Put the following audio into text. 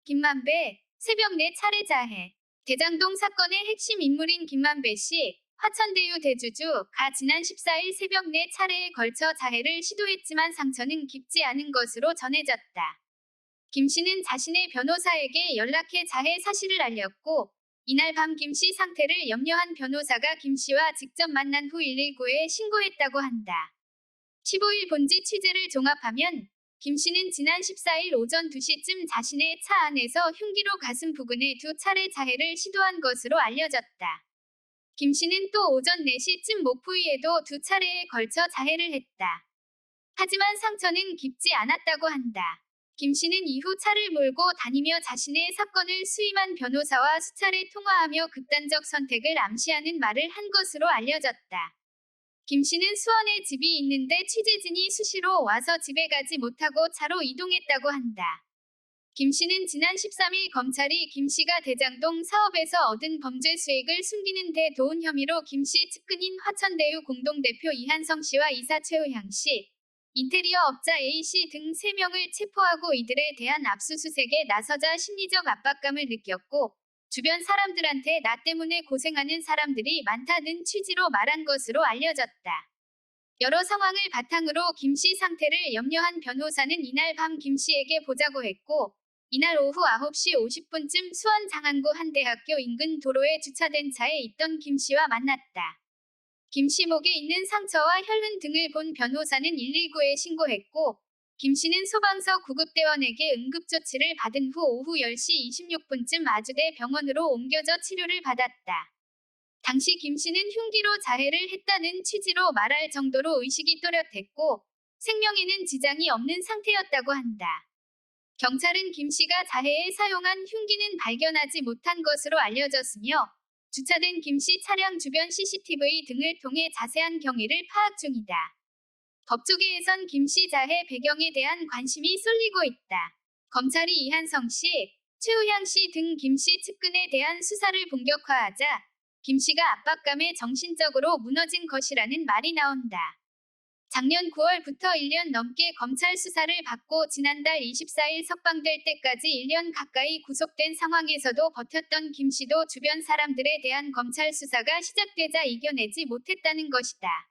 김만배, 새벽 4차례 자해. 대장동 사건의 핵심 인물인 김만배 씨, 화천대유 대주주가 지난 14일 새벽 4차례에 걸쳐 자해를 시도했지만 상처는 깊지 않은 것으로 전해졌다. 김 씨는 자신의 변호사에게 연락해 자해 사실을 알렸고, 이날 밤 김 씨 상태를 염려한 변호사가 김 씨와 직접 만난 후 119에 신고했다고 한다. 15일 본지 취재를 종합하면 김 씨는 지난 14일 오전 2시쯤 자신의 차 안에서 흉기로 가슴 부근에 2차례 자해를 시도한 것으로 알려졌다. 김 씨는 또 오전 4시쯤 목 부위에도 2차례에 걸쳐 자해를 했다. 하지만 상처는 깊지 않았다고 한다. 김 씨는 이후 차를 몰고 다니며 자신의 사건을 수임한 변호사와 수차례 통화하며 극단적 선택을 암시하는 말을 한 것으로 알려졌다. 김 씨는 수원에 집이 있는데 취재진이 수시로 와서 집에 가지 못하고 차로 이동했다고 한다. 김 씨는 지난 13일 검찰이 김 씨가 대장동 사업에서 얻은 범죄 수익을 숨기는 데 도운 혐의로 김 씨 측근인 화천대유 공동대표 이한성 씨와 이사 최우향 씨, 인테리어 업자 A씨 등 3명을 체포하고 이들에 대한 압수수색에 나서자 심리적 압박감을 느꼈고, 주변 사람들한테 나 때문에 고생하는 사람들이 많다는 취지로 말한 것으로 알려졌다. 여러 상황을 바탕으로 김 씨 상태를 염려한 변호사는 이날 밤 김 씨에게 보자고 했고, 이날 오후 9시 50분쯤 수원 장안구 한 대학교 인근 도로에 주차된 차에 있던 김 씨와 만났다. 김 씨 목에 있는 상처와 혈흔 등을 본 변호사는 119에 신고했고, 김 씨는 소방서 구급대원에게 응급조치를 받은 후 오후 10시 26분쯤 아주대 병원으로 옮겨져 치료를 받았다. 당시 김 씨는 흉기로 자해를 했다는 취지로 말할 정도로 의식이 또렷했고, 생명에는 지장이 없는 상태였다고 한다. 경찰은 김 씨가 자해에 사용한 흉기는 발견하지 못한 것으로 알려졌으며, 주차된 김 씨 차량 주변 CCTV 등을 통해 자세한 경위를 파악 중이다. 법조계에선 김 씨 자해 배경에 대한 관심이 쏠리고 있다. 검찰이 이한성 씨, 최우향 씨 등 김 씨 측근에 대한 수사를 본격화하자 김 씨가 압박감에 정신적으로 무너진 것이라는 말이 나온다. 작년 9월부터 1년 넘게 검찰 수사를 받고 지난달 24일 석방될 때까지 1년 가까이 구속된 상황에서도 버텼던 김 씨도 주변 사람들에 대한 검찰 수사가 시작되자 이겨내지 못했다는 것이다.